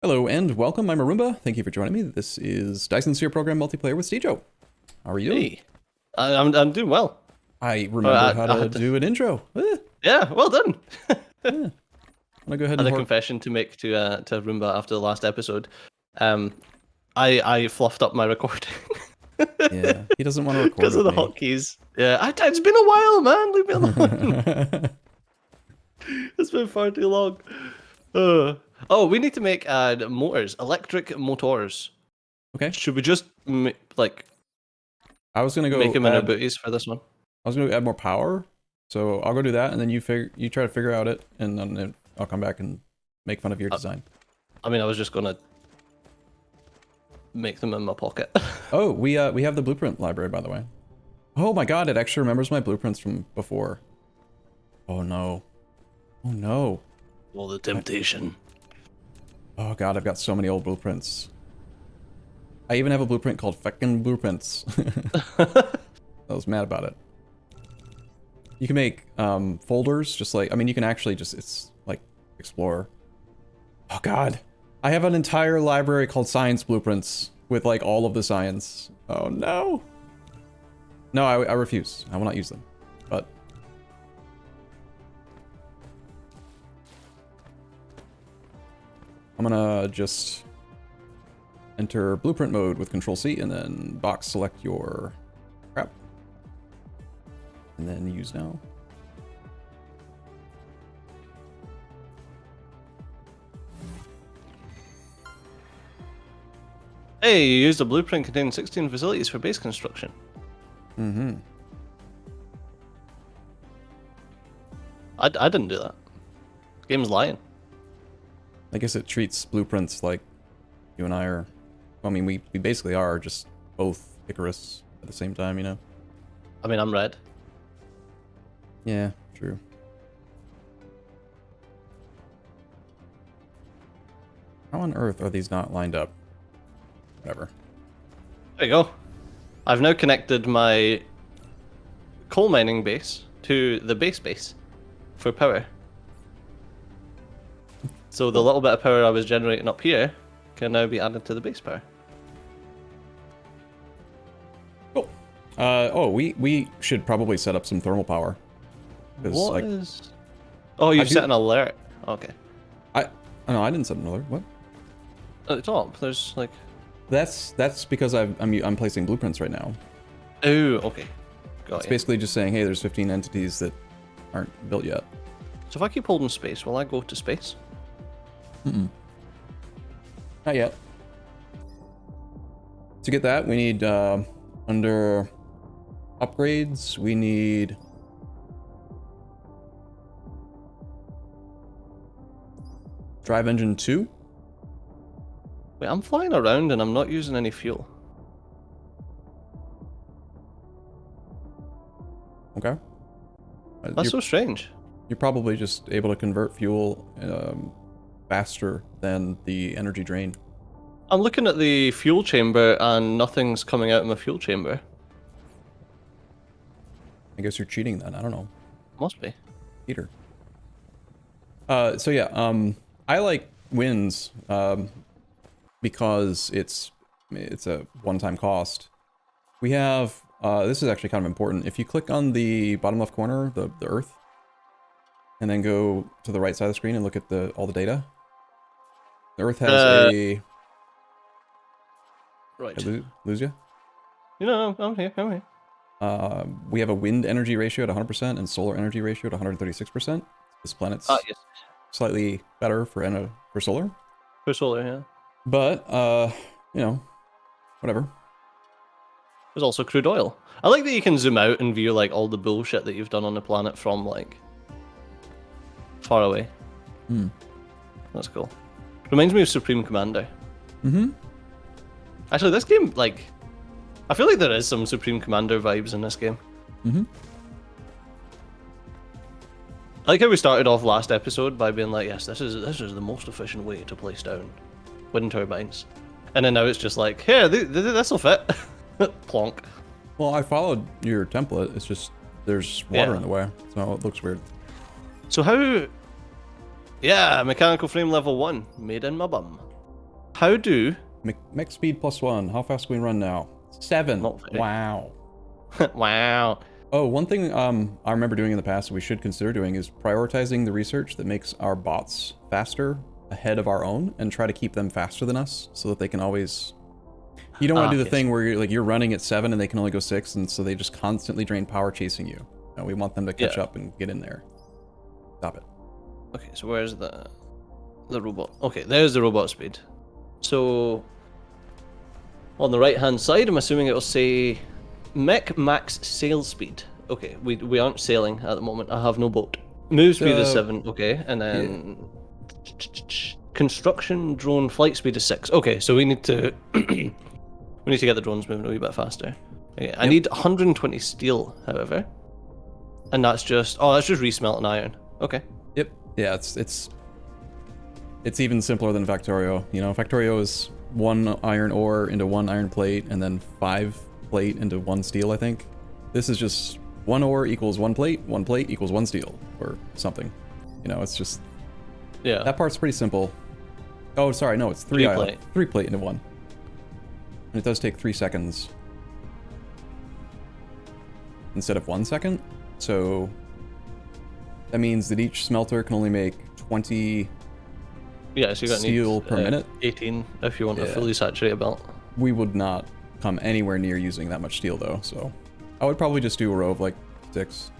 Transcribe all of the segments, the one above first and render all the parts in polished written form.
Hello and welcome, I'm Arumba. Thank you for joining me. This is Dyson Sphere Program Multiplayer with Steejo. How are you doing? Hey, I'm doing well. I remembered how to do an intro. Yeah, well done. Yeah. I'm gonna go ahead I had and a confession to make to Roomba after the last episode. I fluffed up my recording. Yeah, he doesn't want to record because of the with me. hotkeys. Yeah, it's been a while, man. Leave me alone. It's been far too long. Oh, we need to make motors, electric motors. Okay. Should we just I was gonna go make them in our booties for this one? I was gonna add more power, so I'll go do that, and then you try to figure out it, and then I'll come back and make fun of your design. I mean, I was just gonna make them in my pocket. Oh, we have the blueprint library, by the way. Oh my god, it actually remembers my blueprints from before. Oh no. Oh no. All the temptation. Oh god, I've got so many old blueprints. I even have a blueprint called Feckin' Blueprints. I was mad about it. You can make folders, just like, I mean, you can actually just, it's like, explore. Oh god. I have an entire library called Science Blueprints with like all of the science. Oh no. No, I refuse. I will not use them. But I'm gonna just enter blueprint mode with Control C and then box select your crap. And then use now. Hey, you used a blueprint containing 16 facilities for base construction. Mm-hmm. I didn't do that. The game's lying. I guess it treats blueprints like you and I are. I mean, we basically are just both Icarus at the same time, you know? I mean, I'm red. Yeah, true. How on earth are these not lined up? Whatever. There you go. I've now connected my coal mining base to the base for power. So the little bit of power I was generating up here can now be added to the base power. Cool. Oh, we should probably set up some thermal power. What like, is... Oh, you've set an alert. Okay. No, I didn't set an alert. What? At the top, there's like... That's because I'm placing blueprints right now. Oh, okay. Got It's you. basically just saying, hey, there's 15 entities that aren't built yet. So if I keep holding space, will I go to space? Mm-mm. Not yet. To get that, we need, under upgrades, we need... Drive engine 2? Wait, I'm flying around and I'm not using any fuel. Okay. That's so strange. You're probably just able to convert fuel faster than the energy drain. I'm looking at the fuel chamber and nothing's coming out of my fuel chamber. I guess you're cheating then, I don't know. Must be. Peter. So yeah, I like wins because it's a one-time cost. We have this is actually kind of important. If you click on the bottom left corner, the Earth, and then go to the right side of the screen and look at all the data. The Earth has a... Right. Did I lose you? No, I'm here. We have a wind energy ratio at 100% and solar energy ratio at 136%. This planet's Yes. slightly better for solar. For solar, yeah. But, you know, whatever. There's also crude oil. I like that you can zoom out and view like all the bullshit that you've done on the planet from like far away. Hmm. That's cool. Reminds me of Supreme Commander. Mm-hmm. Actually, this game, like, I feel like there is some Supreme Commander vibes in this game. Mm-hmm. I like how we started off last episode by being like, yes, this is the most efficient way to place down wind turbines. And then now it's just like, here, this'll fit. Plonk. Well, I followed your template. It's just there's water in the way, so it looks weird. So how... Yeah, mechanical frame level 1, made in my bum. How do... Mech speed +1. How fast can we run now? 7. Not very. Wow. Wow. Oh, one thing I remember doing in the past that we should consider doing is prioritizing the research that makes our bots faster ahead of our own and try to keep them faster than us so that they can always... You don't want to do the thing where you're running at 7 and they can only go 6, and so they just constantly drain power chasing you. No, we want them to catch up and get in there. Stop it. Okay, so where's the robot? Okay, there's the robot speed. So on the right hand side, I'm assuming it'll say mech max sail speed. Okay, we aren't sailing at the moment. I have no boat. Move speed is 7. Okay, and then construction drone flight speed is 6. Okay, so we need to we need to get the drones moving a wee bit faster. Okay, I need 120 steel, however, and that's just resmelting iron. Okay. Yep. Yeah, it's even simpler than Factorio. You know, Factorio is 1 iron ore into 1 iron plate, and then 5 plate into 1 steel, I think. This is just 1 ore equals 1 plate equals 1 steel, or something. You know, it's just... Yeah. That part's pretty simple. Oh, sorry, no, it's 3 plate. 3 plate into 1. And it does take 3 seconds. Instead of 1 second. So... that means that each smelter can only make 20... Yeah, so you got steel per minute. 18 if you want a fully saturated belt. We would not come anywhere near using that much steel though, so I would probably just do a row of like 6.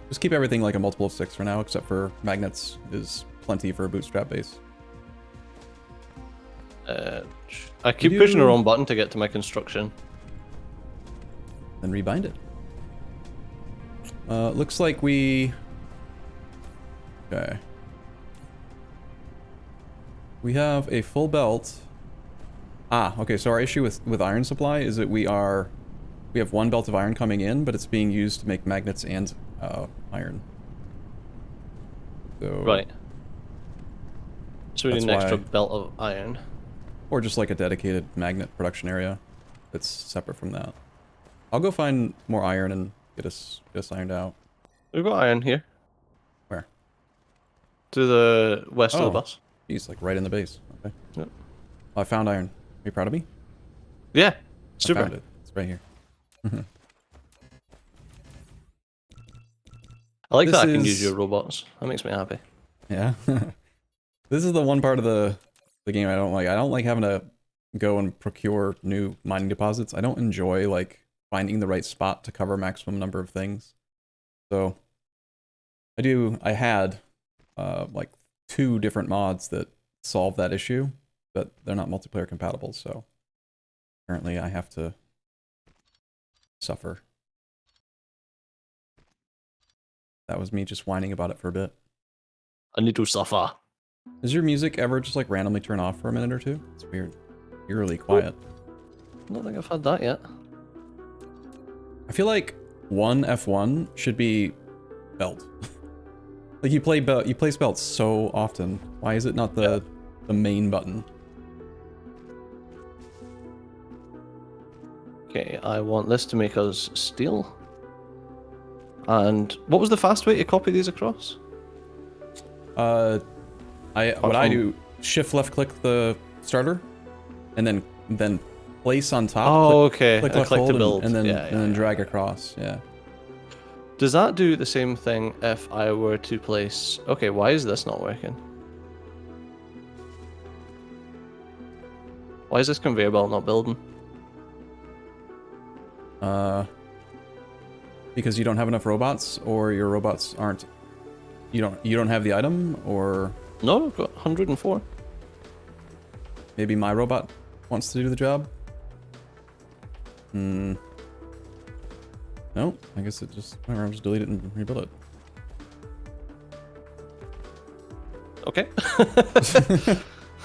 Just keep everything like a multiple of 6 for now, except for magnets is plenty for a bootstrap base. I keep pushing the wrong button to get to my construction. Then rebind it. Looks like we... Okay. We have a full belt. Ah, okay, so our issue with iron supply is that we have 1 belt of iron coming in, but it's being used to make magnets and iron. So, right. So we need an that's extra why- belt of iron. Or just like a dedicated magnet production area that's separate from that. I'll go find more iron and get us ironed out. We've got iron here. Where? To the west of the Oh. bus. He's like right in the base. Okay. Yep. Oh, I found iron. Are you proud of me? Yeah. I Super. found it. It's right here. I like that I This can is- use your robots. That makes me happy. Yeah. This is the one part of the game I don't like. I don't like having to go and procure new mining deposits. I don't enjoy like finding the right spot to cover maximum number of things. So I had like 2 different mods that solve that issue, but they're not multiplayer compatible, so currently I have to suffer. That was me just whining about it for a bit. I need to suffer. Does your music ever just like randomly turn off for a minute or 2? It's weird. You're really quiet. I don't think I've had that yet. I feel like 1 F1 should be belt. Like you place belts so often. Why is it not the main button? Okay, I want this to make us steel. And what was the fast way to copy these across? What I do, shift left click the starter, and then place on top. Oh, okay. Click I left click to hold build. and then Yeah. drag across. Yeah. Does that do the same thing if I were to place... Okay, why is this not working? Why is this conveyor belt not building? Because you don't have enough robots, or your robots aren't. You don't have the item, or No, I've got 104. maybe my robot wants to do the job. No, I guess it just. Whatever, I'll just delete it and rebuild it. Okay.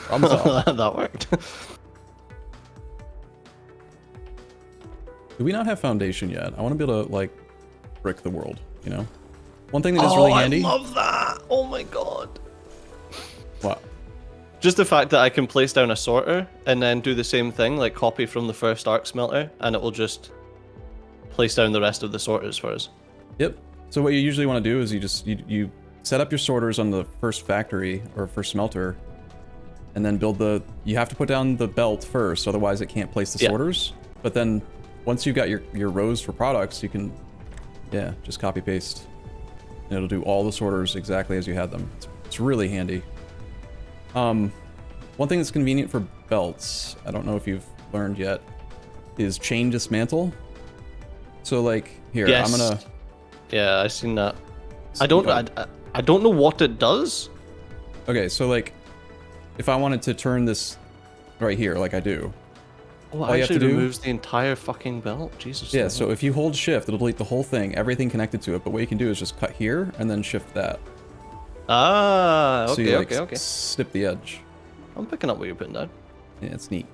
Problem solved. That worked. Do we not have foundation yet? I want to be able to like brick the world. You know, one thing that is really handy. I love that! Oh my god. What? Just the fact that I can place down a sorter and then do the same thing, like copy from the first arc smelter, and it will just place down the rest of the sorters for us. Yep. So what you usually want to do is you set up your sorters on the first factory or first smelter, and then build the. You have to put down the belt first, otherwise it can't place the sorters. But then once you've got your rows for products, you can, yeah, just copy paste, and it'll do all the sorters exactly as you had them. It's really handy. One thing that's convenient for belts, I don't know if you've learned yet, is chain dismantle. So like here, yes. I'm gonna. Yeah, I've seen that. I don't know what it does. Okay, so like, if I wanted to turn this right here, like I do. Oh, all it you have to actually do, removes the entire fucking belt. Jesus. Yeah, so if you hold shift, it'll delete the whole thing, everything connected to it. But what you can do is just cut here and then shift that. Ah, okay, so you, like, okay. snip the edge. I'm picking up what you're putting down. Yeah, it's neat.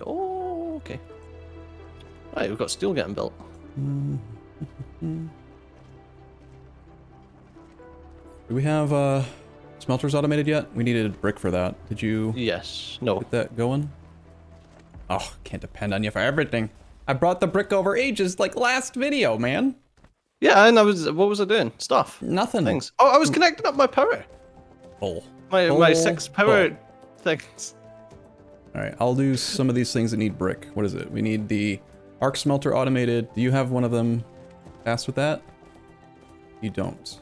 Oh, okay. Right, we've got steel getting built. Do we have smelters automated yet? We needed brick for that. Did you Yes. No. get that going? Oh, can't depend on you for everything. I brought the brick over ages, like last video, man. Yeah, and what was I doing? Stuff. Nothing. Things. Oh, I was connecting up my power. Bull. My 6 power things. Alright, I'll do some of these things that need brick. What is it? We need the arc smelter automated. Do you have one of them fast with that? You don't.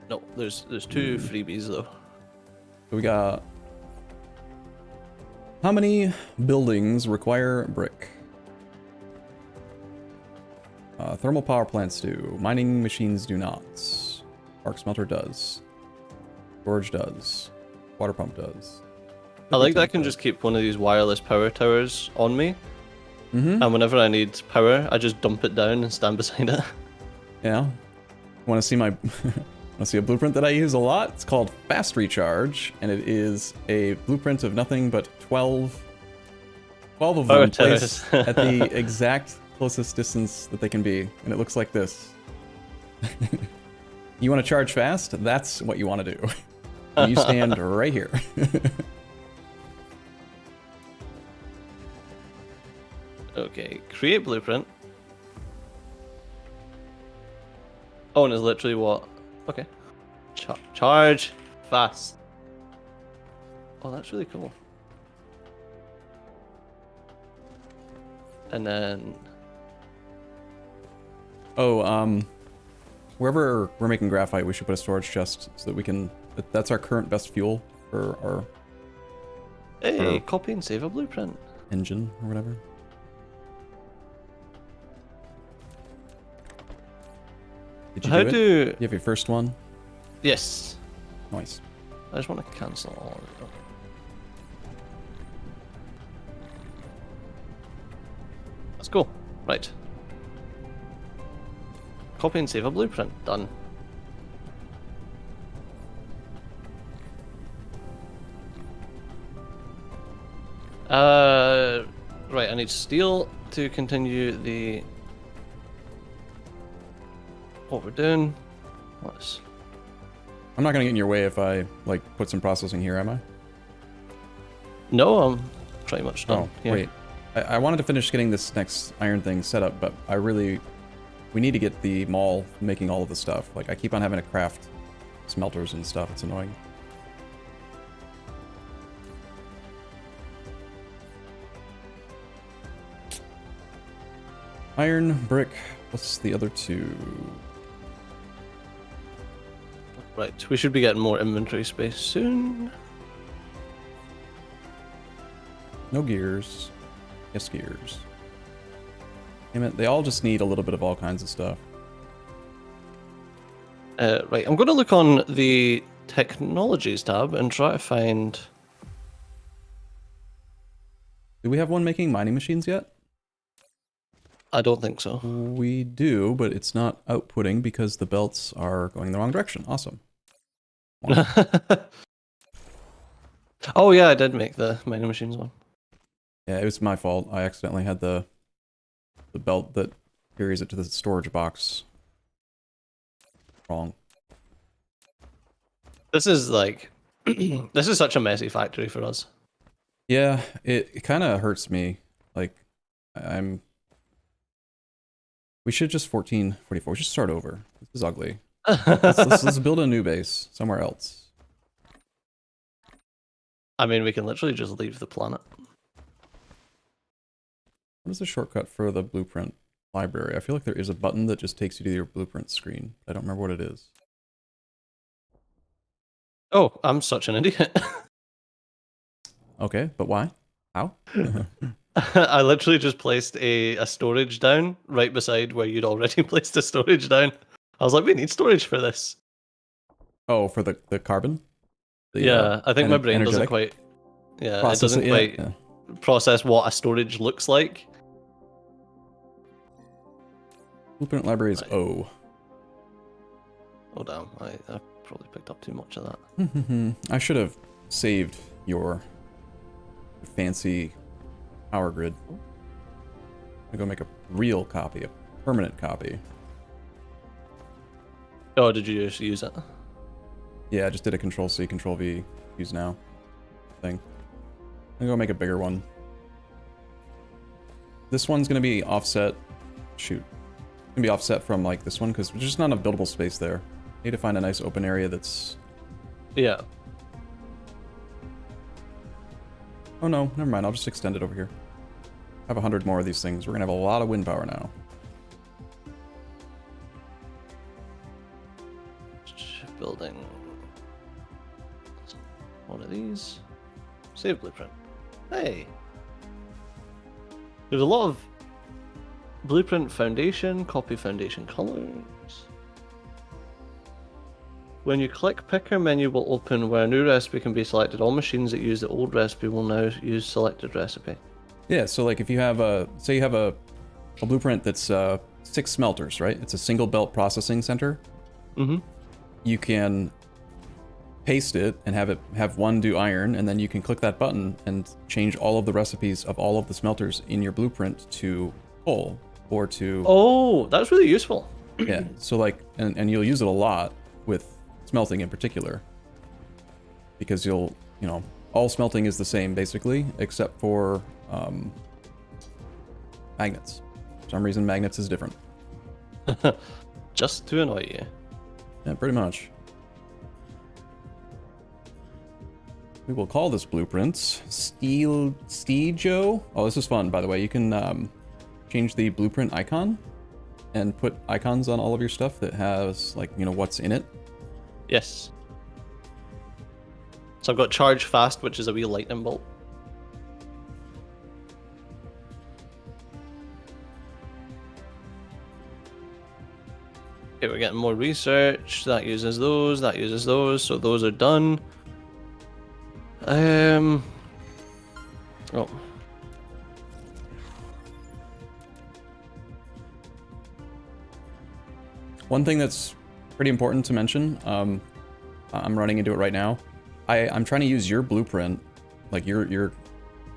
No, there's 2 freebies though. So we got... How many buildings require brick? Thermal power plants do. Mining machines do not. Arc smelter does. Storage does. Water pump does. I like that I can just keep one of these wireless power towers on me. Mm-hmm. And whenever I need power, I just dump it down and stand beside it. Yeah. Want to see my... Want to see a blueprint that I use a lot? It's called Fast Recharge, and it is a blueprint of nothing but 12 of them placed at the exact closest distance that they can be, and it looks like this. You want to charge fast? That's what you want to do. You stand right here. Okay, create blueprint. Oh, and it's literally what? Okay. Charge fast. Oh, that's really cool. And then... Oh, wherever we're making graphite, we should put a storage chest so that we can... That's our current best fuel for our... Hey, copy and save a blueprint. Engine, or whatever. Did you do it? You have your first one? Yes. Nice. I just want to cancel all of it. Okay. Let's go. Right. Copy and save a blueprint. Done. Right, I need steel to continue what we're doing. I'm not gonna get in your way if I, like, put some processing here, am I? No, I'm pretty much done. Oh, here. wait. I wanted to finish getting this next iron thing set up, but we need to get the mall making all of the stuff. Like, I keep on having to craft smelters and stuff. It's annoying. Iron, brick, what's the other two? Right, we should be getting more inventory space soon. No gears. Yes, gears. Damn it, they all just need a little bit of all kinds of stuff. Right, I'm going to look on the Technologies tab and try to find... Do we have one making mining machines yet? I don't think so. We do, but it's not outputting because the belts are going the wrong direction. Awesome. Oh yeah, I did make the mining machines one. Yeah, it was my fault. I accidentally had the belt that carries it to the storage box wrong. This is like... this is such a messy factory for us. Yeah, it kind of hurts me. Like, We should just 1444. We should start over. This is ugly. Let's build a new base somewhere else. I mean, we can literally just leave the planet. What is the shortcut for the blueprint library? I feel like there is a button that just takes you to your blueprint screen. I don't remember what it is. Oh, I'm such an idiot. Okay, but why? How? I literally just placed a storage down right beside where you'd already placed a storage down. I was like, we need storage for this. Oh, for the carbon? Yeah, I think my brain doesn't energetic? quite. Yeah, Process it doesn't it, quite process what a storage looks like. Blueprint library is Right. O. Oh damn, I probably picked up too much of that. I should have saved your fancy power grid. I'm gonna go make a real copy, a permanent copy. Oh, did you just use it? Yeah, I just did a Control-C, Control-V, use now thing. I'm gonna go make a bigger one. This one's gonna be offset. Shoot. It's gonna be offset from like this one because there's just not enough buildable space there. Need to find a nice open area that's... Yeah. Oh no, never mind. I'll just extend it over here. Have 100 more of these things. We're gonna have a lot of wind power now. Building one of these. Save blueprint. Hey. There's a lot of blueprint foundation, copy foundation colors. When you click picker, menu will open where a new recipe can be selected. All machines that use the old recipe will now use selected recipe. Yeah, so like if you have a, say you have a blueprint that's 6 smelters, right? It's a single belt processing center. Mm-hmm. You can paste it and have one do iron, and then you can click that button and change all of the recipes of all of the smelters in your blueprint to coal or to... Oh, that's really useful. Yeah, so like, and you'll use it a lot with smelting in particular, because you'll, you know, all smelting is the same basically, except for magnets. For some reason, magnets is different. Just to annoy you. Yeah, pretty much. We will call this blueprint Steejo. Oh, this is fun, by the way. You can change the blueprint icon and put icons on all of your stuff that has, like, you know, what's in it. Yes. So I've got charge fast, which is a wee lightning bolt. Okay, we're getting more research. That uses those, so those are done. Oh. One thing that's pretty important to mention, I'm running into it right now. I'm trying to use your blueprint, like your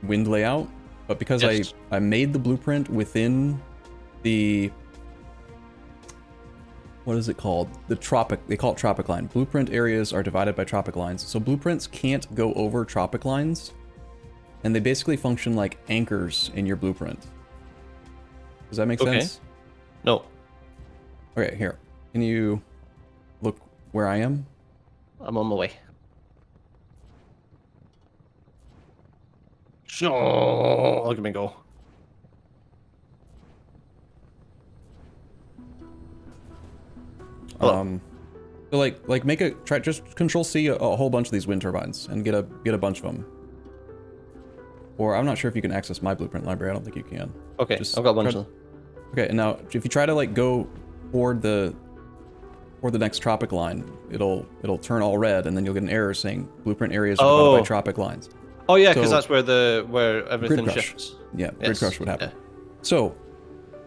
wind layout, but because Yes. I made the blueprint within the... What is it called? They call it tropic line. Blueprint areas are divided by tropic lines. So blueprints can't go over tropic lines, and they basically function like anchors in your blueprint. Does that make sense? No, Okay, here. Can you look where I am? I'm on my way. Sure, look at me go. Hello. So like make a try, just Control-C a whole bunch of these wind turbines and get a bunch of them. Or I'm not sure if you can access my blueprint library. I don't think you can. Okay, Just I've got a bunch try- of them. Okay, and now if you try to like go toward the next tropic line, it'll turn all red, and then you'll get an error saying blueprint areas are divided by Oh. tropic lines. Oh yeah, because So- that's where everything Grid crush. shifts. Yeah, grid Yes, crush would happen. yeah. So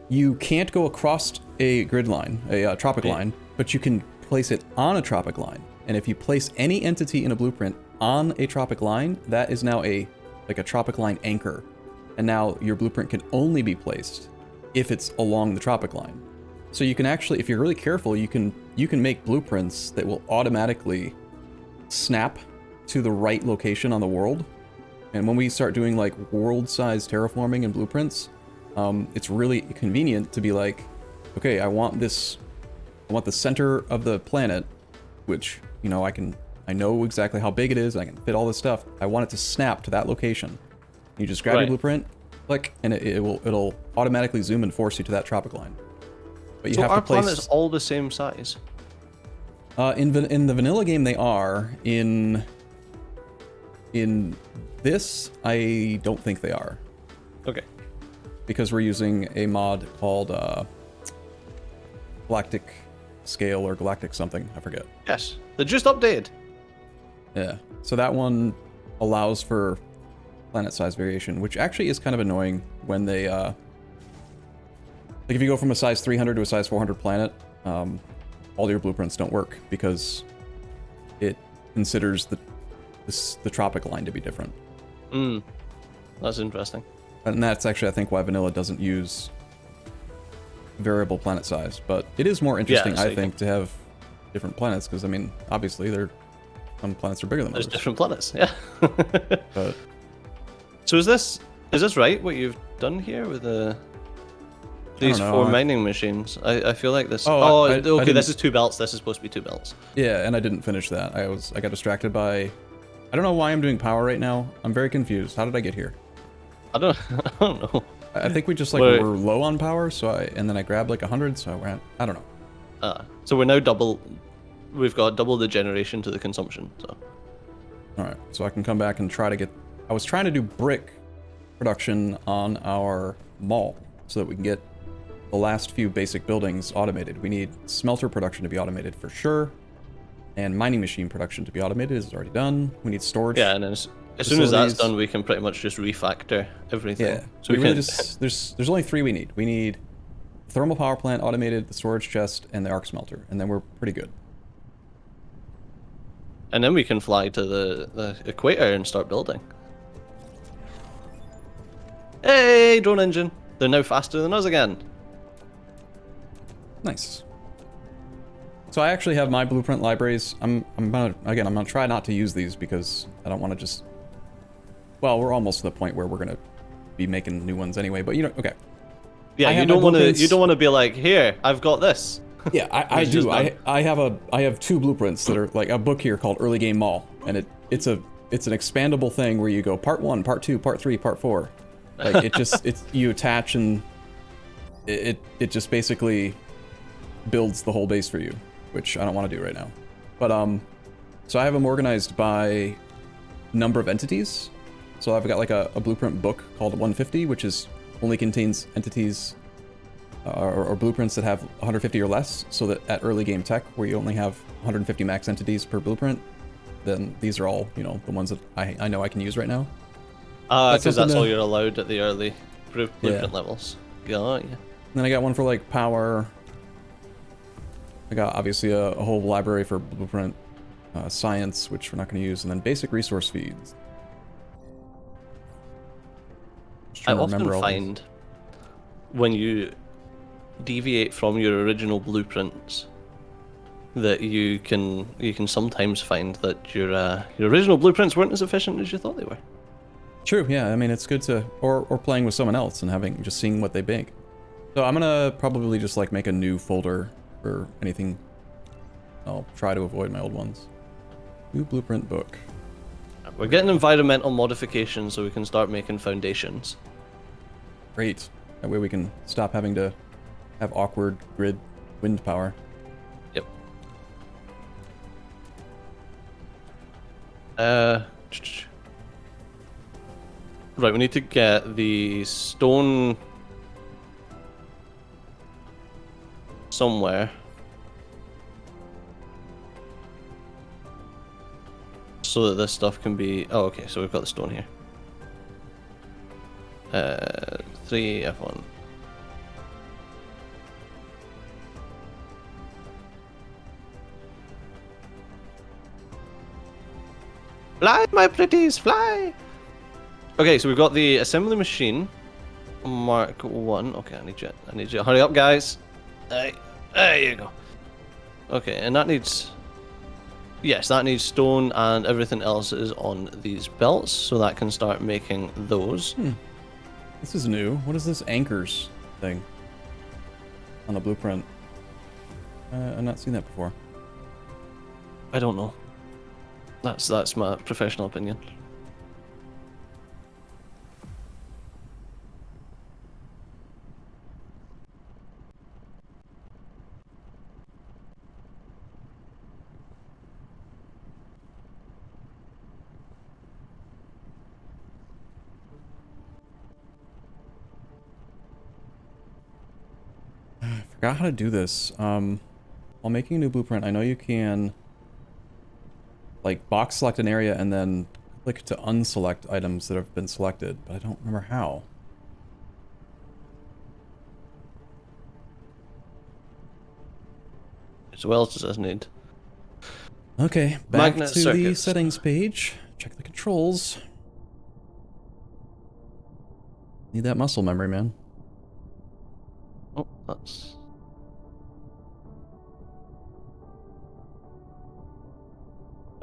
you can't go across a grid line, a tropic Yeah. line, but you can place it on a tropic line. And if you place any entity in a blueprint on a tropic line, that is now a tropic line anchor. And now your blueprint can only be placed if it's along the tropic line. So you can actually, if you're really careful, you can make blueprints that will automatically snap to the right location on the world. And when we start doing like world-size terraforming and blueprints, it's really convenient to be like, okay, I want the center of the planet, which, you know, I know exactly how big it is, and I can fit all this stuff. I want it to snap to that location. You just grab your blueprint, click, and it'll automatically zoom and force you to that tropic line. But you have to place... planets all the same size? In the vanilla game, they are. In this, I don't think they are. Okay. Because we're using a mod called Galactic Scale or Galactic something, I forget. Yes, they just updated. Yeah, so that one allows for planet size variation, which actually is kind of annoying when they, like if you go from a size 300 to a size 400 planet, all your blueprints don't work because it considers the tropic line to be different. That's interesting. And that's actually, I think, why vanilla doesn't use variable planet size. But it is more interesting, I think, to have different planets, because, I mean, obviously, some planets are bigger than others. There's different planets, yeah. But so is this right, what you've done here with these 4 mining machines? I feel like this... okay, this is 2 belts. This is supposed to be 2 belts. Yeah, and I didn't finish that. I got distracted by... I don't know why I'm doing power right now. I'm very confused. How did I get here? I don't know. I think we just were low on power, and then I grabbed like 100, so I ran. I don't know. So we're now we've got double the generation to the consumption. So. All right, so I can come back and try to get. I was trying to do brick production on our mall so that we can get the last few basic buildings automated. We need smelter production to be automated for sure, and mining machine production to be automated is already done. We need storage. Yeah, and then as soon as that's done, we can pretty much just refactor everything. Yeah. So we really there's only 3 we need. We need the thermal power plant automated, the storage chest, and the arc smelter, and then we're pretty good. And then we can fly to the equator and start building. Hey, drone engine! They're now faster than us again. Nice. So I actually have my blueprint libraries. I'm gonna try not to use these because I don't want to just. Well, we're almost to the point where we're gonna be making new ones anyway. But okay. Yeah, you don't want to be like, here, I've got this. Yeah, I do. I have 2 blueprints that are like a book here called Early Game Mall, and it's an expandable thing where you go part 1, part 2, part 3, part 4. Like you attach and it just basically builds the whole base for you, which I don't want to do right now. But so I have them organized by number of entities. So I've got like a blueprint book called 150, which only contains entities or blueprints that have 150 or less, so that at early game tech, where you only have 150 max entities per blueprint, then these are all, the ones that I know I can use right now. Because that's all you're allowed at the early blueprint levels. Yeah. And then I got one for like power. I got obviously a whole library for blueprint science, which we're not going to use, and then basic resource feeds. I often find when you deviate from your original blueprints that you can sometimes find that your original blueprints weren't as efficient as you thought they were. True, yeah. I mean, it's good to or playing with someone else and seeing what they make. So I'm gonna probably just like make a new folder for anything. I'll try to avoid my old ones. New blueprint book. We're getting environmental modifications so we can start making foundations. Great. That way we can stop having to have awkward grid wind power. Yep. Right, we need to get the stone somewhere so that this stuff can be... Oh, okay, so we've got the stone here. 3 F1. Fly, my pretties, fly! Okay, so we've got the assembly machine, Mark 1. Okay, I need you. Hurry up, guys. There you go. Okay, and that needs... Yes, that needs stone, and everything else is on these belts, so that can start making those. This is new. What is this anchors thing? on the blueprint. I've not seen that before. I don't know. That's my professional opinion. I forgot how to do this. While making a new blueprint, I know you can like box select an area and then click to unselect items that have been selected, but I don't remember how. So what else does it need? Okay, back Magnet to the circuits. settings page. Check the controls. Need that muscle memory, man. Oh, that's...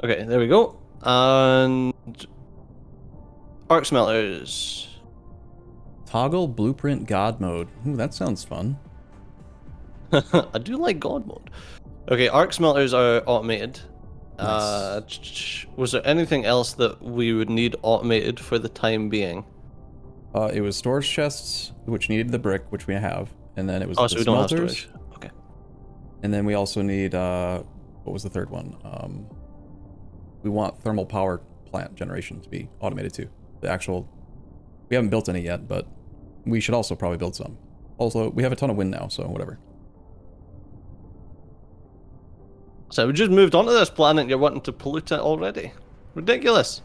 Okay, there we go. And... Arc smelters. Toggle blueprint god mode. Ooh, that sounds fun. I do like God mode. Okay, arc smelters are automated. Nice. Was there anything else that we would need automated for the time being? It was storage chests, which needed the brick, which we have, and then it was Oh, the so we don't have smelters. storage. Okay. And then we also need, what was the third one? We want thermal power plant generation to be automated too. The actual, we haven't built any yet, but we should also probably build some. Also, we have a ton of wind now, so whatever. So we just moved onto this planet and you're wanting to pollute it already? Ridiculous.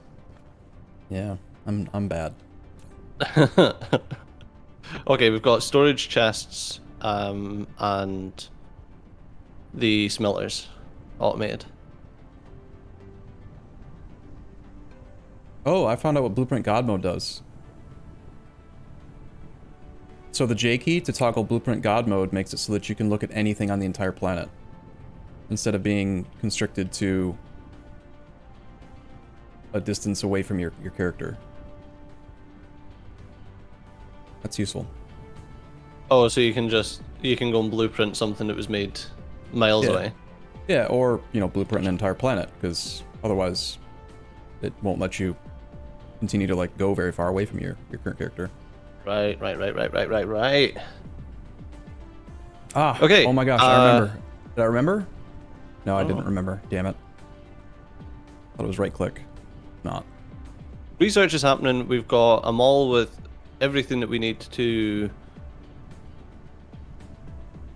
Yeah, I'm bad. Okay, we've got storage chests, and the smelters automated. Oh, I found out what Blueprint God Mode does. So the J key to toggle Blueprint God Mode makes it so that you can look at anything on the entire planet, instead of being constricted to a distance away from your character. That's useful. Oh, so you can go and blueprint something that was made miles away. Yeah, or, you know, blueprint an entire planet, because otherwise it won't let you continue to, like, go very far away from your current character. Right. Ah, okay. Oh my gosh, I remember. Did I remember? No, I didn't remember. Damn it. Thought it was right click. Not. Research is happening. We've got a mall with everything that we need to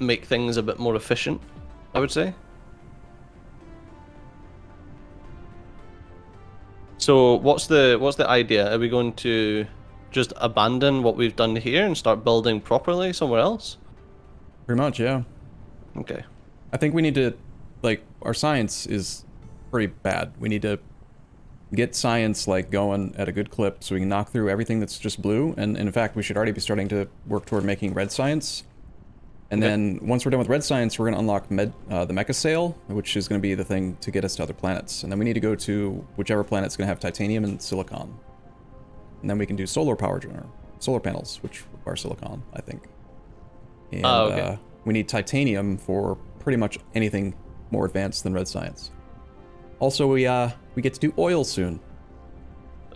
make things a bit more efficient, I would say. So what's the idea? Are we going to just abandon what we've done here and start building properly somewhere else? Pretty much, yeah. Okay. I think we need to, like, our science is pretty bad. We need to get science, like, going at a good clip so we can knock through everything that's just blue. And in fact, we should already be starting to work toward making red science. And then once we're done with red science, we're going to unlock the mecha sail, which is going to be the thing to get us to other planets. And then we need to go to whichever planet's going to have titanium and silicon. And then we can do solar panels, which require silicon, I think. And okay. We need titanium for pretty much anything more advanced than red science. Also, we get to do oil soon.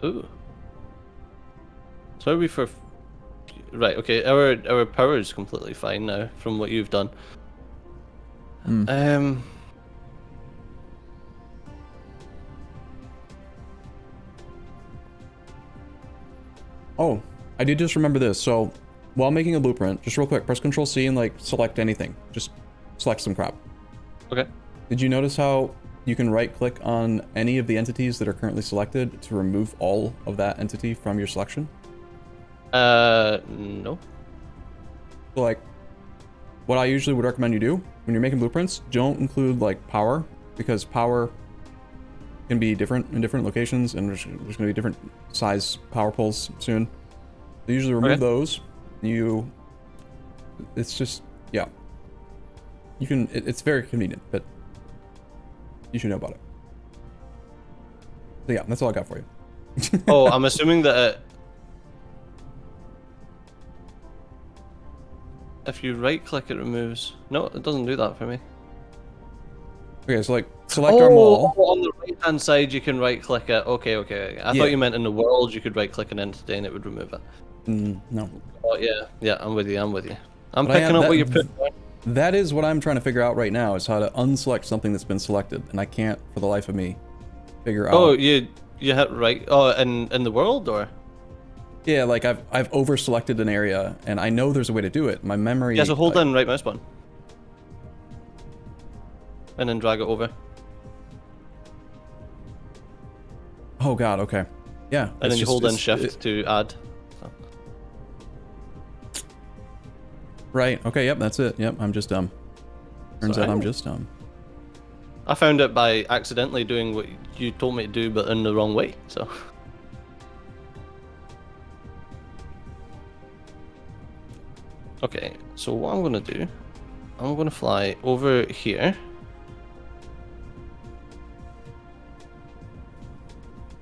Ooh. So are we for... Right, okay, our power is completely fine now from what you've done. Oh, I did just remember this. So, while making a blueprint, just real quick, press Control C and, like, select anything. Just select some crap. Okay. Did you notice how you can right-click on any of the entities that are currently selected to remove all of that entity from your selection? No. So, like, what I usually would recommend you do when you're making blueprints, don't include, like, power, because power can be different in different locations, and there's going to be different size power poles soon. So usually remove those. It's just, yeah. You can, it's very convenient, but you should know about it. So yeah, that's all I got for you. Oh, I'm assuming that if you right click, it removes. No, it doesn't do that for me. Okay, so like select our mall. Oh, on the right hand side, you can right click it. Okay. I Yeah. thought you meant in the world you could right click an entity and it would remove it. No. Oh yeah, I'm with you. I'm But picking up what you put. That is what I'm trying to figure out right now, is how to unselect something that's been selected, and I can't for the life of me figure out. Oh, you hit right. Oh, in the world or? Yeah, like I've over selected an area, and I know there's a way to do it. My memory. Yeah, so hold like, down right mouse button. And then drag it over. Oh god, okay. Yeah. And then you hold in shift to add. So. Right, okay, yep, that's it. Yep, I'm just dumb. Turns out I'm just dumb. I found it by accidentally doing what you told me to do, but in the wrong way, so. Okay, so what I'm gonna do, I'm gonna fly over here.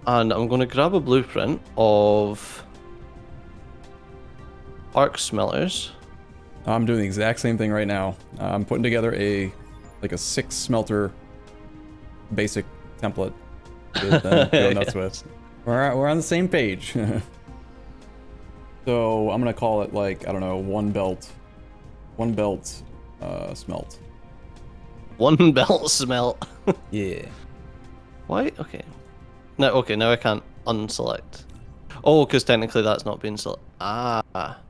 And I'm gonna grab a blueprint of arc smelters. I'm doing the exact same thing right now. I'm putting together a 6 smelter basic template to then go nuts with. We're on the same page. So I'm gonna call it like, I don't know, one belt smelt. One belt smelt. Yeah. Why? Okay. Now I can't unselect. Oh, because technically that's not being selected. Ah.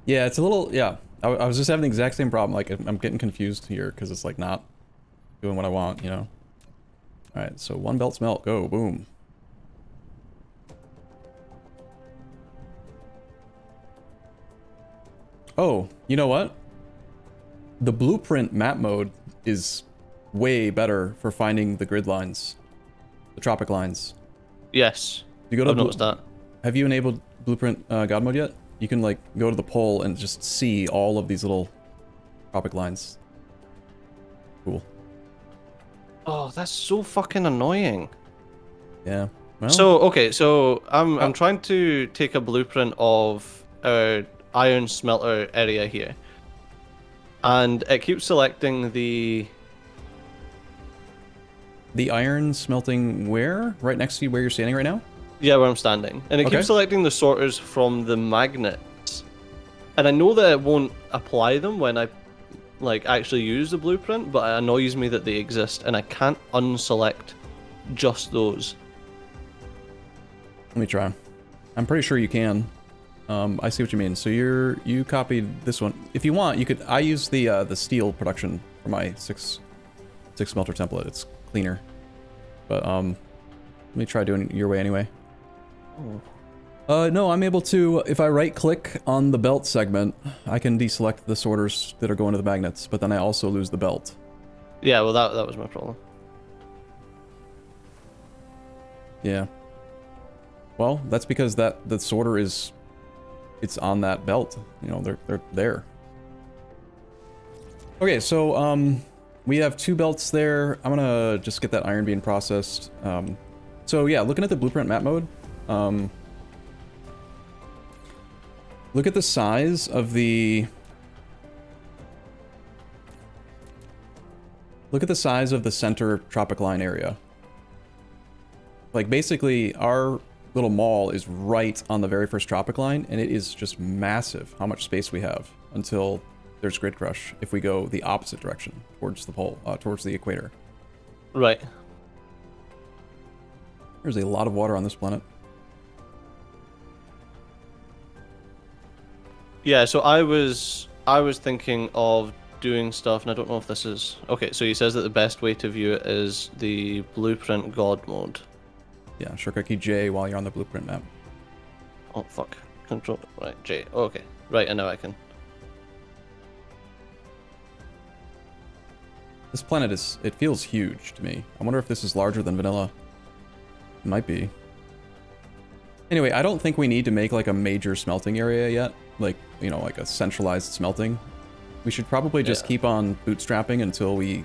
Yeah, it's a little, yeah. I was just having the exact same problem. Like, I'm getting confused here because it's like not doing what I want, you know? Alright, so one belt smelt, go, boom. Oh, you know what? The blueprint map mode is way better for finding the grid lines. The tropic lines. Yes. You go to I've noticed that. Have you enabled blueprint God mode yet? You can like go to the pole and just see all of these little tropic lines. Cool. Oh, that's so fucking annoying. Yeah. Well, So I'm trying to take a blueprint of our iron smelter area here, and it keeps selecting the iron smelting where? Right next to you where you're standing right now? Yeah, where I'm standing. And it Okay. keeps selecting the sorters from the magnets. And I know that it won't apply them when I actually use the blueprint, but it annoys me that they exist and I can't unselect just those. Let me try. I'm pretty sure you can. I see what you mean. So you copied this one. If you want, you could. I use the steel production for my six smelter template. It's cleaner. But let me try doing it your way anyway. No, I'm able to, if I right click on the belt segment, I can deselect the sorters that are going to the magnets, but then I also lose the belt. Yeah, well that was my problem. Yeah. Well, that's because the sorter it's on that belt. You know, they're there. Okay, so we have 2 belts there. I'm gonna just get that iron being processed. So yeah, looking at the blueprint map mode, look at the size of the center tropic line area. Like basically our little mall is right on the very first tropic line, and it is just massive how much space we have until there's grid crush if we go the opposite direction towards the pole, towards the equator. Right. There's a lot of water on this planet. Yeah, so I was thinking of doing stuff, and I don't know if this is okay. So he says that the best way to view it is the blueprint god mode. Yeah, shortcut key J while you're on the blueprint map. Oh fuck! Control right J. Oh, okay, right, and now I can. This planet it feels huge to me. I wonder if this is larger than vanilla. It might be. Anyway, I don't think we need to make like a major smelting area yet. Like, you know, like a centralized smelting. We should probably just keep on bootstrapping until we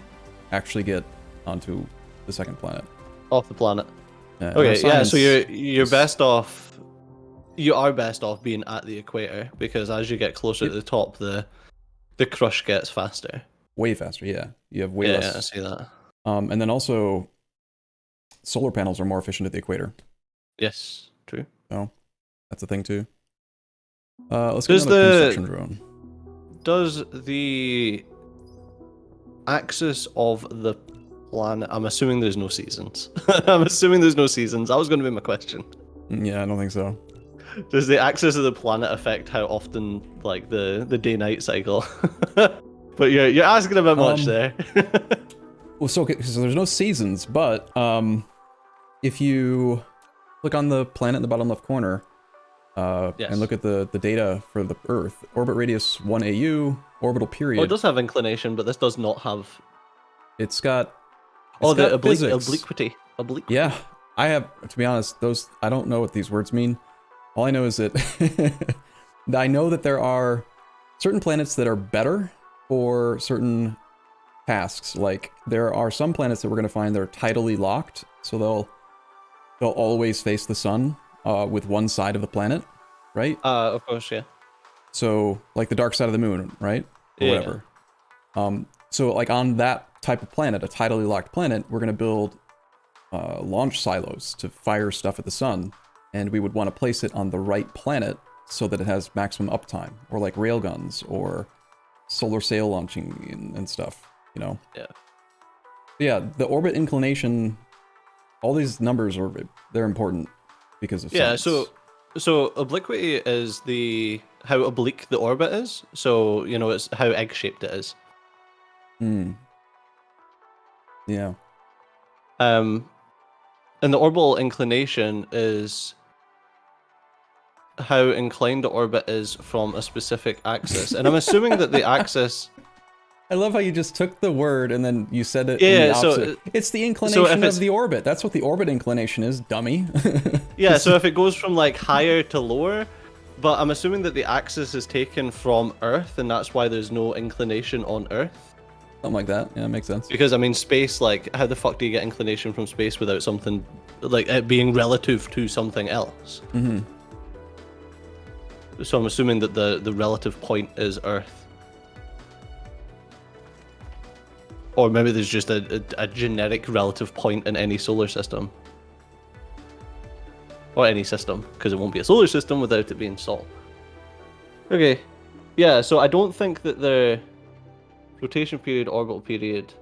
actually get onto the second planet. Off the planet. Yeah, okay, yeah, so you're best off. You are best off being at the equator, because as you get closer to the top, the the crush gets faster. Way faster, yeah. You have way Yeah, less. I see that. And then also, solar panels are more efficient at the equator. Yes, true. So that's a thing too. Let's get Does another the construction drone. does the axis of the planet? I'm assuming there's no seasons. I'm assuming there's no seasons. That was going to be my question. Yeah, I don't think so. Does the axis of the planet affect how often, like the day-night cycle? But you're asking a bit much there. Well, so there's no seasons, but if you click on the planet in the bottom left corner, Yes. and look at the data for the Earth, orbit radius 1 AU, orbital period. Oh, it does have inclination, but this does not have. It's got. Oh, the physics. obliquity. Obliquity. Yeah, I have. To be honest, those I don't know what these words mean. All I know is that I know that there are certain planets that are better for certain tasks. Like there are some planets that we're going to find that are tidally locked, so they'll always face the sun with one side of the planet, right? Of course, yeah. So like the dark side of the moon, right? Or Yeah. whatever. So like on that type of planet, a tidally locked planet, we're going to build launch silos to fire stuff at the sun, and we would want to place it on the right planet so that it has maximum uptime, or like railguns or solar sail launching and stuff, you know? Yeah. Yeah, the orbit inclination, all these numbers they're important because of Yeah. science. So obliquity is how oblique the orbit is. So it's how egg-shaped it is. Yeah. And the orbital inclination is how inclined the orbit is from a specific axis. And I'm assuming that the axis. I love how you just took the word and then you said it in Yeah, the so- opposite. It's the inclination it's- of the orbit. That's what the orbit inclination is, dummy. Yeah, so if it goes from like higher to lower, but I'm assuming that the axis is taken from Earth, and that's why there's no inclination on Earth. Something like that. Yeah, makes sense. Because I mean, space, like, how the fuck do you get inclination from space without something like it being relative to something else? Mm-hmm. So I'm assuming that the relative point is Earth. Or maybe there's just a generic relative point in any solar system. Or any system, because it won't be a solar system without it being Sol. Okay. Yeah, so I don't think that the rotation period, orbital period.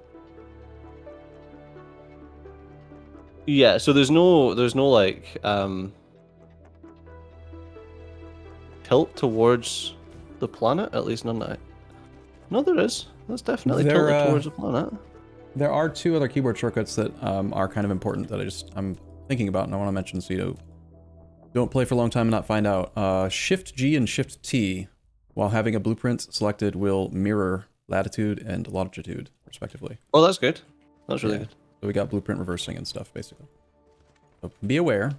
Yeah, so there's no like tilt towards the planet, at least none that. No, there is. That's definitely tilted towards the planet. There are two other keyboard shortcuts that are kind of important that I'm thinking about and I want to mention so you don't play for a long time and not find out. Shift G and Shift T, while having a blueprint selected, will mirror latitude and longitude, respectively. Oh, that's good. That's really good. So we got blueprint reversing and stuff, basically. So be aware.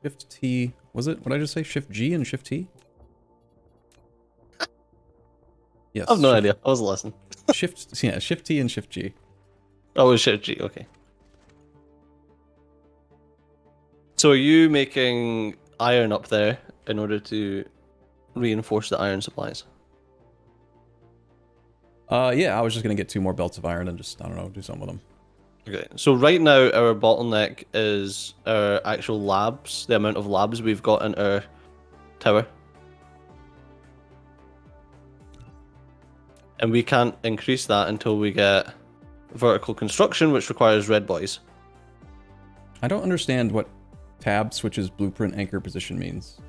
Shift T, was it? What did I just say? Shift G and Shift T? Yes. I have no idea. I was listening. Shift T and Shift G. Oh, it was Shift G. Okay. So are you making iron up there in order to reinforce the iron supplies? Yeah, I was just gonna get 2 more belts of iron and just, I don't know, do something with them. Okay. So right now our bottleneck is our actual labs, the amount of labs we've got in our tower. And we can't increase that until we get vertical construction, which requires red boys. I don't understand what tab switches blueprint anchor position means.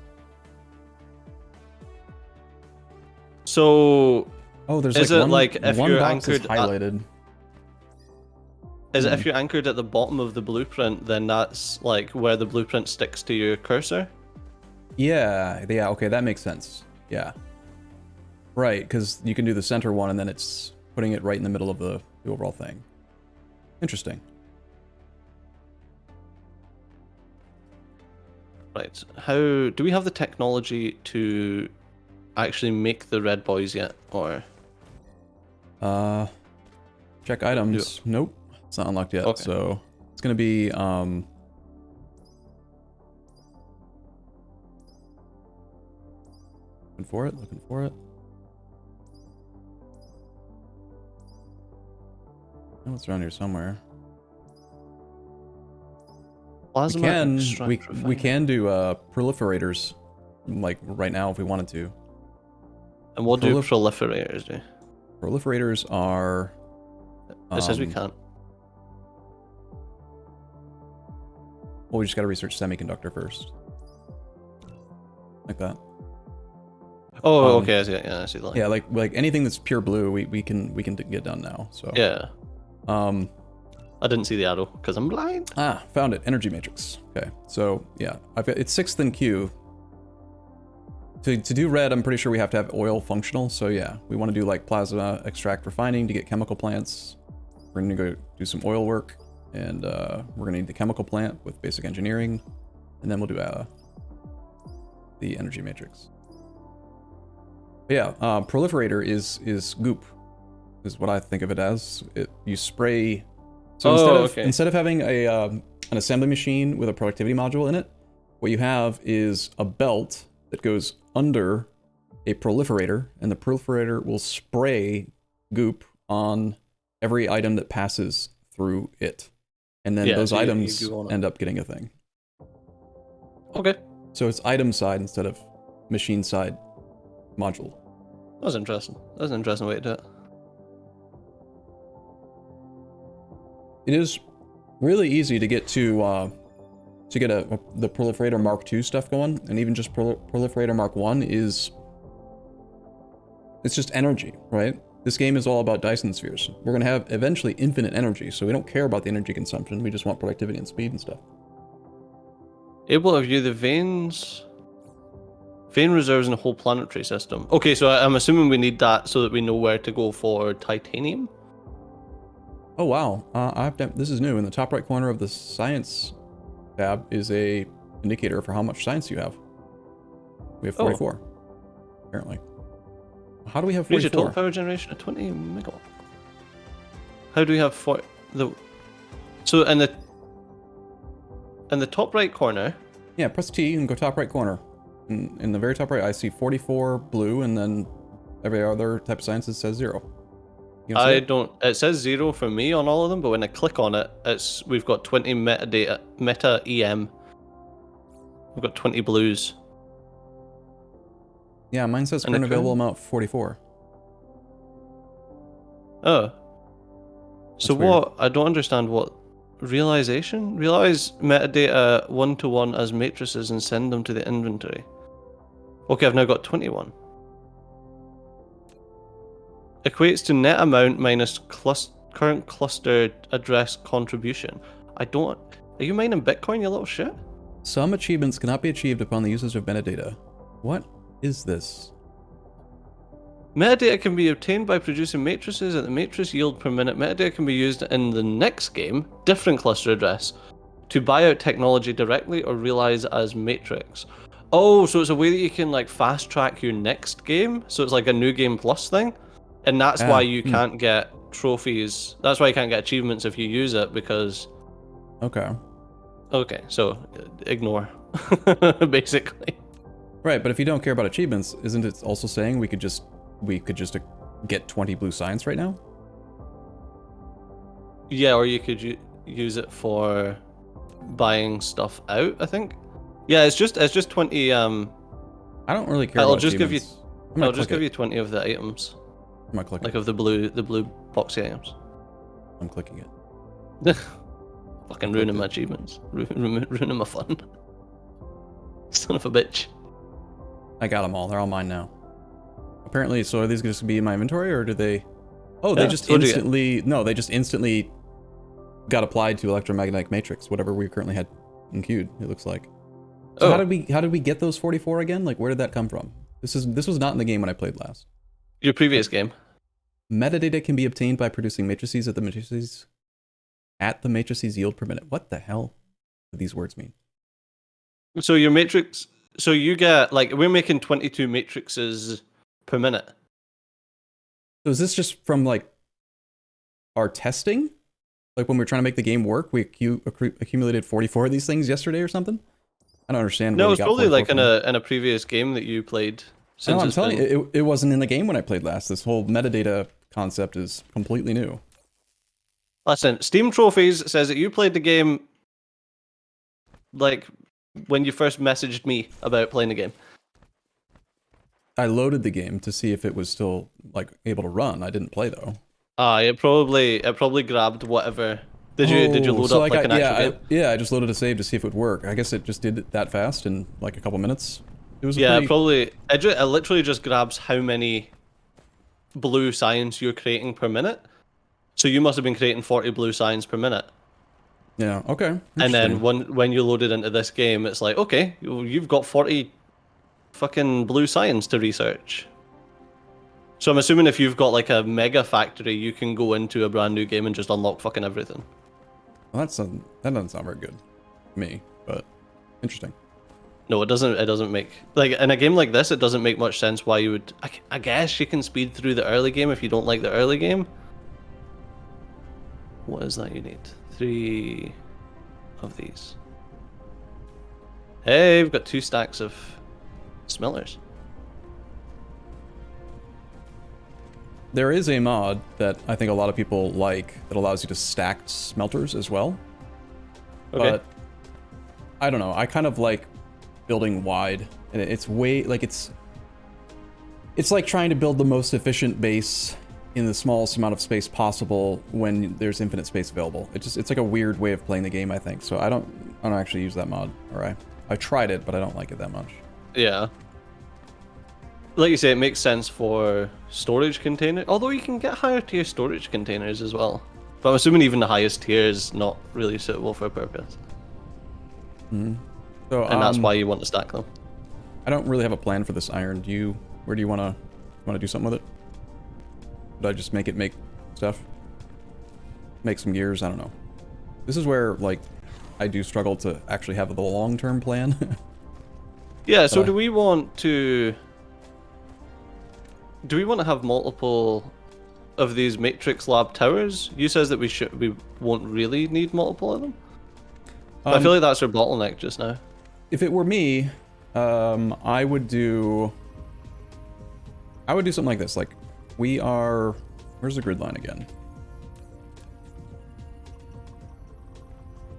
So Oh, there's is like it one, like if one you're box is anchored highlighted. Is it if you're anchored at the bottom of the blueprint, then that's like where the blueprint sticks to your cursor? Yeah, okay, that makes sense. Yeah. Right, because you can do the center one and then it's putting it right in the middle of the overall thing. Interesting. Right. How do we have the technology to actually make the red boys yet, or? Check items. Nope, it's not unlocked yet. Okay. So it's gonna be looking for it. know it's around here somewhere. Plasma We extract can do proliferators, like right now if we wanted to. And what do proliferators do? Proliferators are. It says we can't. Well, we just gotta research semiconductor first. Like that. Oh, okay, I see. Yeah, I see that. Yeah, like anything that's pure blue, we can get done now. So yeah. I didn't see the arrow because I'm blind. Ah, found it. Energy matrix. Okay, so yeah, I've got it's 6th in Q. To do red, I'm pretty sure we have to have oil functional. So yeah, we want to do like plasma extract refining to get chemical plants. We're gonna go do some oil work, and we're gonna need the chemical plant with basic engineering, and then we'll do the energy matrix. But yeah, proliferator is goop, is what I think of it as. You spray. So instead of having an assembly machine with a productivity module in it, what you have is a belt that goes under a proliferator, and the proliferator will spray goop on every item that passes through it. And then those items end up getting a thing. Okay. So it's item side instead of machine side module. That's interesting. That's an interesting way to do it. It is really easy to get the Proliferator Mark II stuff going, and even just Proliferator Mark I it's just energy, right? This game is all about Dyson spheres. We're gonna have eventually infinite energy, so we don't care about the energy consumption, we just want productivity and speed and stuff. Able to view the vein reserves in the whole planetary system. Okay, so I'm assuming we need that so that we know where to go for titanium? Oh wow, this is new. In the top right corner of the science tab is a indicator for how much science you have. We have 44, apparently. How do we have 44? Reach a total power generation of 20 megawatt. How do we have So in the top right corner. Yeah, press T and go top right corner. In the very top right, I see 44 blue, and then every other type of sciences says 0. I don't. It says 0 for me on all of them, but when I click on it, we've got 20 metadata, meta EM. We've got 20 blues. Yeah, mine says current available amount 44. Oh. So what? I don't understand what realization. Realize metadata 1-to-1 as matrices and send them to the inventory. Okay, I've now got 21. Equates to net amount minus current cluster address contribution. Are you mining Bitcoin, you little shit? Some achievements cannot be achieved upon the usage of metadata. What is this? Metadata can be obtained by producing matrices at the matrix yield per minute. Metadata can be used in the next game, different cluster address, to buy out technology directly or realize as matrix. Oh, so it's a way that you can like fast track your next game. So it's like a new game plus thing. And that's why you can't get trophies. That's why you can't get achievements if you use it, because... Okay, so ignore, basically. Right, but if you don't care about achievements, isn't it also saying we could just get 20 blue science right now? Yeah, or you could use it for buying stuff out, I think. Yeah, it's just 20. I don't really care about achievements. I'll just give you 20 of the items. I'm not clicking. Like of the blue boxy items. I'm clicking it. Fucking ruining my achievements. Ruining my fun. Son of a bitch. I got them all. They're all mine now. Apparently, so are these just gonna be in my inventory, or do they... Oh, they just instantly... No, they just instantly got applied to electromagnetic matrix, whatever we currently had in queued, it looks like. So how did we get those 44 again? Like, where did that come from? This was not in the game when I played last. Your previous game. Metadata can be obtained by producing matrices at the matrices yield per minute. What the hell do these words mean? So your matrix, so you get, like, we're making 22 matrices per minute. So is this just from, like, our testing? Like, when we were trying to make the game work, we accumulated 44 of these things yesterday or something? I don't understand. No, it's probably like in a previous game that you played. No, I'm telling you, it wasn't in the game when I played last. This whole metadata concept is completely new. Listen, Steam Trophies says that you played the game like when you first messaged me about playing the game. I loaded the game to see if it was still like able to run. I didn't play though. It probably grabbed whatever. Did you load so up like an actual game? yeah, I just loaded a save to see if it would work. I guess it just did it that fast in like a couple minutes. It was Yeah, it literally just grabs how many blue signs you're creating per minute. So you must have been creating 40 blue signs per minute. Yeah, okay. And then when you load it into this game, it's like, okay, you've got 40 fucking blue signs to research. So I'm assuming if you've got like a mega factory, you can go into a brand new game and just unlock fucking everything. Well, that doesn't sound very good to me, but interesting. No, it doesn't. It doesn't make like in a game like this. It doesn't make much sense why you would. I guess you can speed through the early game if you don't like the early game. What is that you need? 3 of these. Hey, we've got 2 stacks of smelters. There is a mod that I think a lot of people like that allows you to stack smelters as well. Okay. But I don't know. I kind of like building wide, and it's way like it's like trying to build the most efficient base in the smallest amount of space possible when there's infinite space available. It's like a weird way of playing the game, I think. So I don't actually use that mod. Or I tried it, but I don't like it that much. Yeah. Like you say, it makes sense for storage container. Although you can get higher tier storage containers as well. But I'm assuming even the highest tier is not really suitable for a purpose. Mm-hmm. So, and that's why you want to stack them. I don't really have a plan for this iron. Where do you want to do something with it? Would I just make it make stuff? Make some gears? I don't know. This is where, like, I do struggle to actually have the long-term plan. Yeah, so do we want to have multiple of these Matrix Lab towers? You says that we won't really need multiple of them? I feel like that's our bottleneck just now. If it were me, I would do something like this. Like, where's the grid line again?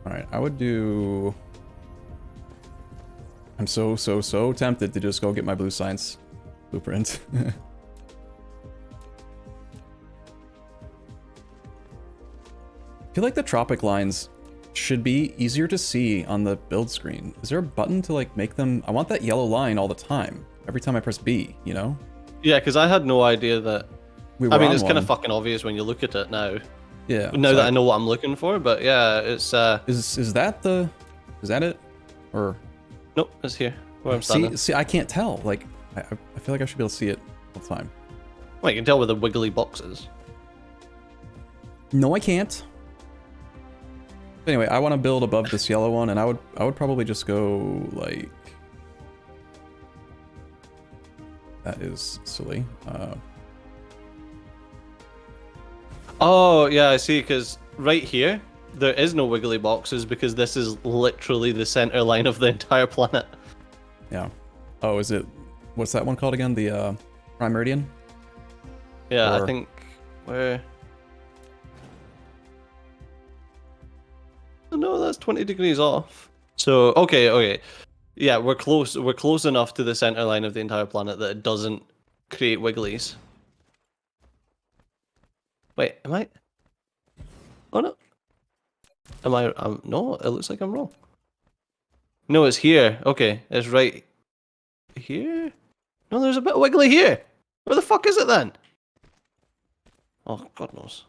All right, I would do. I'm so tempted to just go get my blue science blueprint. I feel like the tropic lines should be easier to see on the build screen. Is there a button to like make them? I want that yellow line all the time. Every time I press B, you know? Yeah, because I had no idea that. I mean, it's kind of one. fucking obvious when you look at it now. Yeah. Now that I know what I'm looking for, but yeah, it's. Is that it? Or? Nope, it's here where I'm standing. See, I can't tell. Like, I feel like I should be able to see it all the time. Well, you can tell with the wiggly boxes. No, I can't. Anyway, I want to build above this yellow one, and I would probably just go like. That is silly. Oh yeah, I see. Because right here, there is no wiggly boxes because this is literally the center line of the entire planet. Yeah. Oh, is it? What's that one called again? The Prime Meridian? Yeah, I think where. Oh, no, that's 20 degrees off. So okay. Yeah, we're close. We're close enough to the center line of the entire planet that it doesn't create wigglies. Wait, am I? Oh no. Am I? No, it looks like I'm wrong. No, it's here. Okay, it's right here. No, there's a bit wiggly here. Where the fuck is it then? Oh, God knows.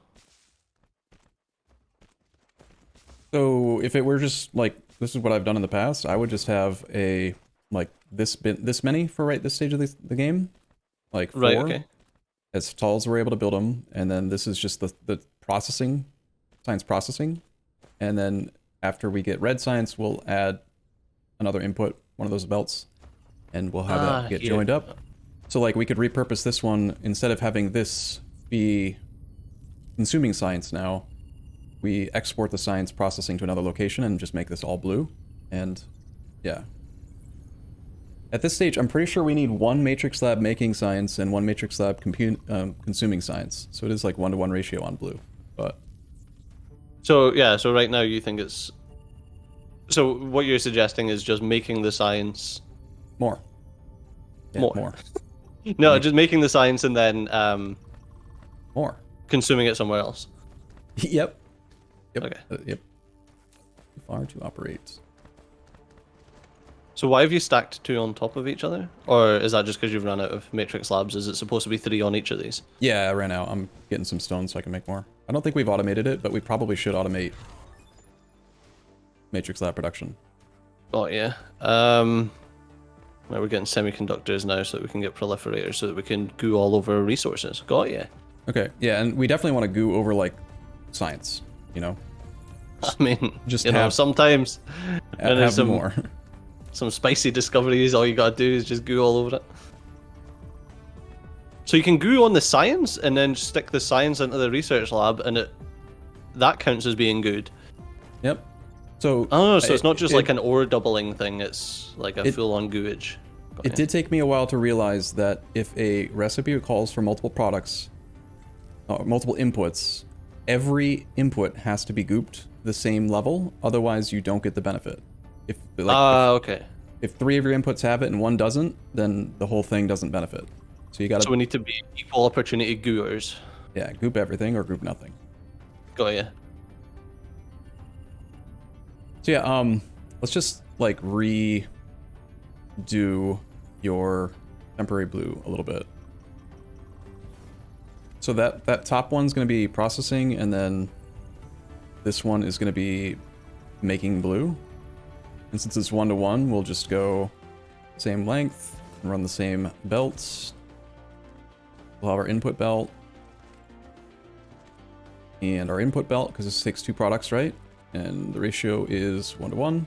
So if it were just like this is what I've done in the past, I would just have a like this many for this stage of the game, like 4, Right. Okay. as tall as we're able to build them, and then this is just the processing, science processing, and then after we get red science, we'll add another input, one of those belts, and we'll have that get joined up. So like we could repurpose this one instead of having this be consuming science now. We export the science processing to another location and just make this all blue. And yeah. At this stage, I'm pretty sure we need 1 matrix lab making science and 1 matrix lab consuming science. So it is like 1-to-1 ratio on blue. But So yeah, so right now you think it's. So what you're suggesting is just making the science More. Yeah, more. more. No, just making the science and then More. consuming it somewhere else. Yep. Yep. Okay. Yep. Too far to operate. So why have you stacked 2 on top of each other? Or is that just because you've run out of matrix slabs? Is it supposed to be 3 on each of these? Yeah, I ran out. I'm getting some stone so I can make more. I don't think we've automated it, but we probably should automate matrix lab production. Oh yeah. Well, we're getting semiconductors now so that we can get proliferators so that we can goo all over resources. Got ya. Okay, yeah, and we definitely want to goo over, like, science, you know? I mean, Just you know, have- sometimes when there's Have more. some spicy discoveries, all you gotta do is just goo all over it. So you can goo on the science and then stick the science into the research lab, and that counts as being good. Yep. So Oh, so it's not just like an ore doubling thing; it's like a full-on gooage. Got It ya. did take me a while to realize that if a recipe calls for multiple products, multiple inputs, every input has to be gooped the same level, otherwise you don't get the benefit. If Okay. if 3 of your inputs have it and 1 doesn't, then the whole thing doesn't benefit. So you gotta So we need to be equal opportunity gooers. yeah, goop everything or goop nothing. Got ya. So yeah, let's just like redo your temporary blue a little bit. So that top one's gonna be processing, and then this one is gonna be making blue. And since it's 1-to-1, we'll just go same length and run the same belts. We'll have our input belt and our input belt, because this takes 2 products, right? And the ratio is 1-to-1.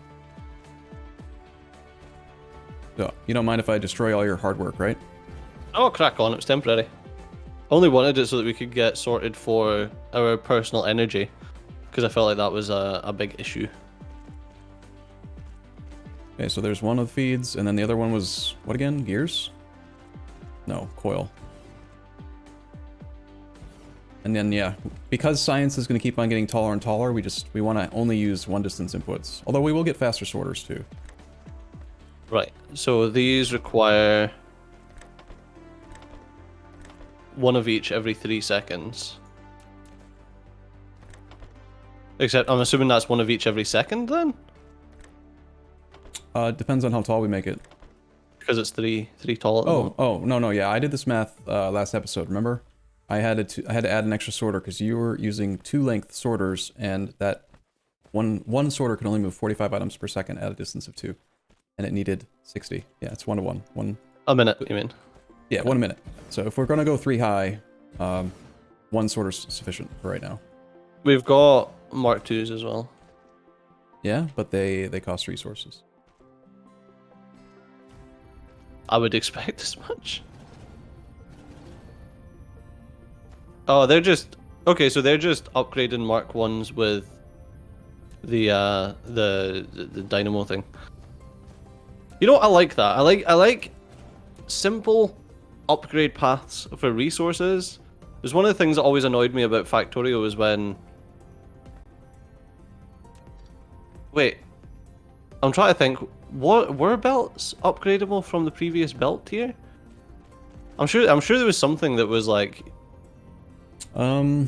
So you don't mind if I destroy all your hard work, right? Oh, crack on! It was temporary. Only wanted it so that we could get sorted for our personal energy, because I felt like that was a big issue. Okay, so there's one of the feeds, and then the other one was, what again? Gears? No, coil. And then, yeah, because science is going to keep on getting taller and taller, we want to only use 1 distance inputs. Although we will get faster sorters, too. Right. So these require 1 of each every 3 seconds. Except I'm assuming that's 1 of each every second then? Depends on how tall we make it. Because it's three tall at the moment. Oh, no, yeah, I did this math last episode, remember? I had to add an extra sorter because you were using 2 length sorters, and that one sorter could only move 45 items per second at a distance of 2, and it needed 60. Yeah, it's 1-to-1. A minute, you mean? Yeah, 1 minute. So if we're gonna go 3 high, 1 sorter's sufficient for right now. We've got Mark IIs as well. Yeah, but they cost resources. I would expect as much. Oh, they're just okay. So they're just upgrading Mark I's with the dynamo thing. You know what? I like that. I like simple upgrade paths for resources. There's one of the things that always annoyed me about Factorio was when. Wait, I'm trying to think. What were belts upgradable from the previous belt tier? I'm sure there was something that was like. Yeah,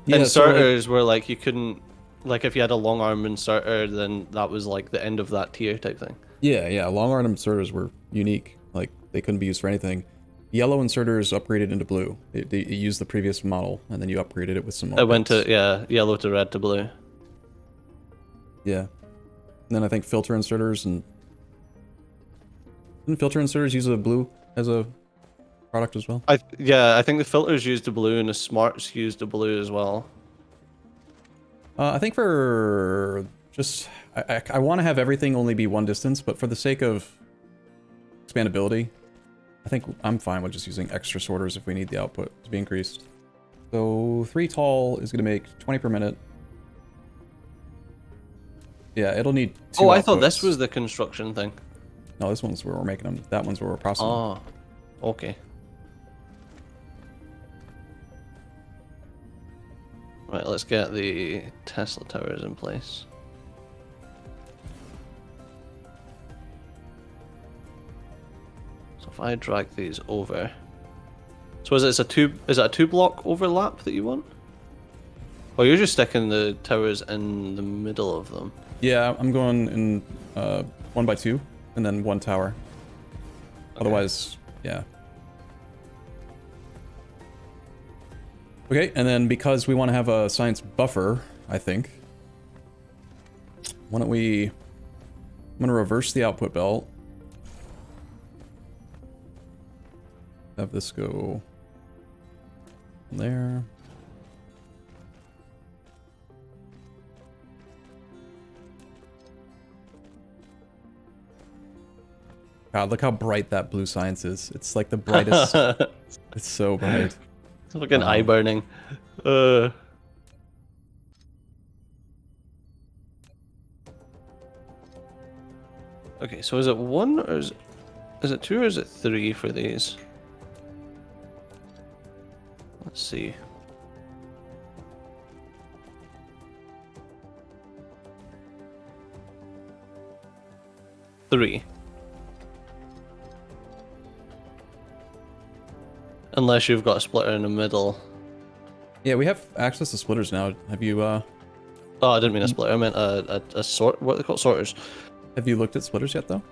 Inserters were like you couldn't, like if you had a long arm inserter, then that was like the end of that tier type thing. Yeah, long arm inserters were unique. Like, they couldn't be used for anything. Yellow inserters upgraded into blue. They used the previous model, and then you upgraded it with some more It went bits. to, yellow to red to blue. Yeah. And then I think filter inserters and... Didn't filter inserters use a blue as a product as well? I think the filters used the blue and the smarts used the blue as well. I think for just... I want to have everything only be 1 distance, but for the sake of expandability, I think I'm fine with just using extra sorters if we need the output to be increased. So 3 tall is going to make 20 per minute. Yeah, it'll need 2 Oh, I thought this outputs. was the construction thing. No, this one's where we're making them. That one's where we're processing them. Oh, okay. Right, let's get the Tesla towers in place. So if I drag these over, so is it a two block overlap that you want? Or you're just sticking the towers in the middle of them? Yeah, I'm going in 1 by 2 and then 1 tower. Okay. Otherwise, yeah. Okay, and then because we want to have a science buffer, I think, why don't we... I'm going to reverse the output belt. Have this go there. God, look how bright that blue science is. It's like the brightest. It's so bright. It's fucking eye burning. Okay, so is it 1 or is it 2 or is it 3 for these? Let's see. Three. Unless you've got a splitter in the middle. Yeah, we have access to splitters now. Have you, Oh, I didn't mean a splitter. I meant a sort. What are they called? Sorters. Have you looked at splitters yet, though?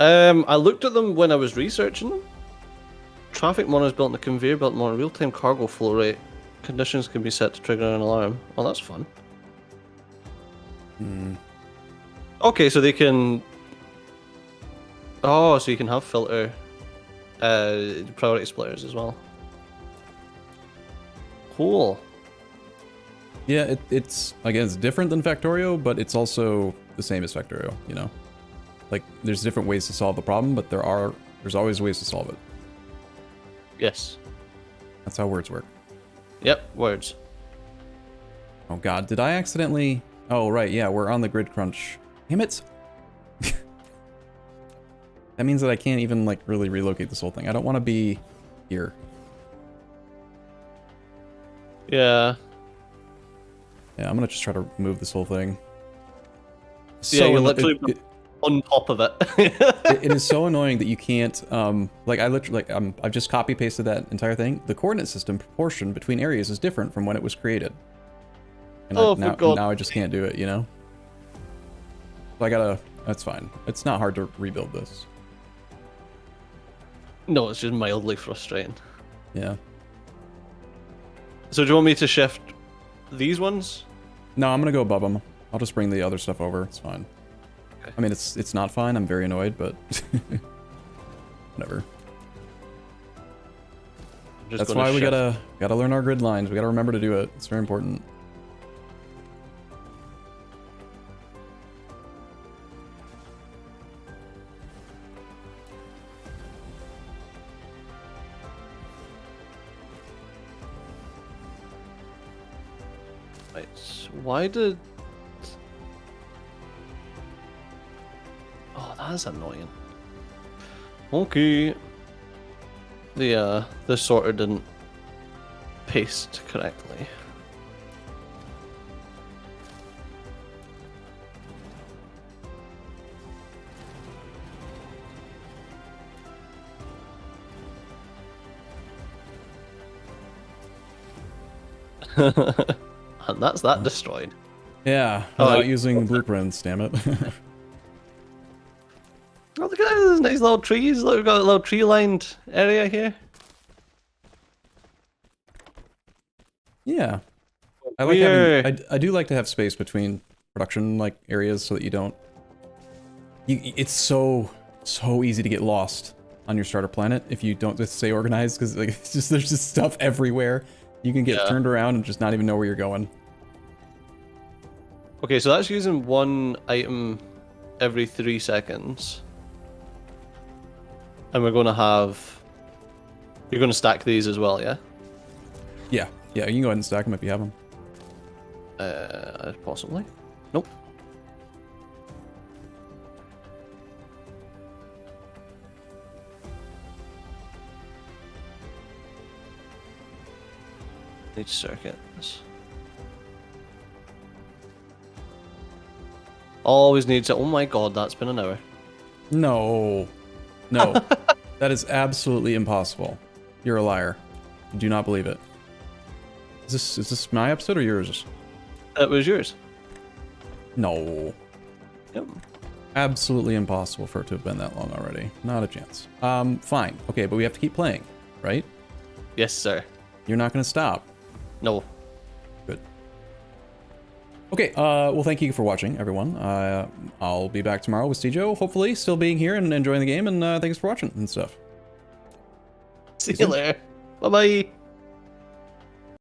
I looked at them when I was researching them. Traffic monitors built in the conveyor belt monitor real-time cargo flow rate. Conditions can be set to trigger an alarm. Oh, that's fun. Okay, so they can... Oh, so you can have filter priority splitters as well. Cool. Yeah, it's again, it's different than Factorio, but it's also the same as Factorio, you know? Like, there's different ways to solve the problem, but there's always ways to solve it. Yes. That's how words work. Yep, words. Oh god, did I accidentally... Oh, right, yeah, we're on the grid crunch. Damn it! That means that I can't even, like, really relocate this whole thing. I don't want to be here. Yeah. Yeah, I'm gonna just try to move this whole thing. Yeah, you're literally on top of it. It is so annoying that you can't, like, I've just copy pasted that entire thing. The coordinate system proportion between areas is different from when it was created. And now I just can't do it, you know? So that's fine. It's not hard to rebuild this. No, it's just mildly frustrating. Yeah. So do you want me to shift these ones? No, I'm gonna go above them. I'll just bring the other stuff over. It's fine. Okay. I mean, it's not fine. I'm very annoyed, but whatever. That's why we gotta learn our grid lines. We gotta remember to do it. It's very important. Right. Why did... Oh, that is annoying. Okay. The sorter didn't paste correctly. And that's that destroyed. Yeah, without using blueprints, damn it. Oh, look at those nice little trees. Look, we've got a little tree-lined area here. Yeah. I like having, I do like to have space between production like areas so that you don't... it's so easy to get lost on your starter planet if you don't just stay organized, because like, there's just stuff everywhere. You can get turned around and just not even know where you're going. Okay, so that's using one item every 3 seconds. And we're going to have... You're going to stack these as well, yeah? Yeah, you can go ahead and stack them if you have them. Possibly. Nope. Need circuits. Always needs it. Oh my god, that's been an hour. No. No. That is absolutely impossible. You're a liar. I do not believe it. Is this my episode or yours? That was yours. No. Yep. Absolutely impossible for it to have been that long already. Not a chance. Fine. Okay, but we have to keep playing, right? Yes, sir. You're not going to stop. No. Good. Okay, well, thank you for watching, everyone. I'll be back tomorrow with Steejo, hopefully, still being here and enjoying the game, and thanks for watching and stuff. See you later. Bye-bye.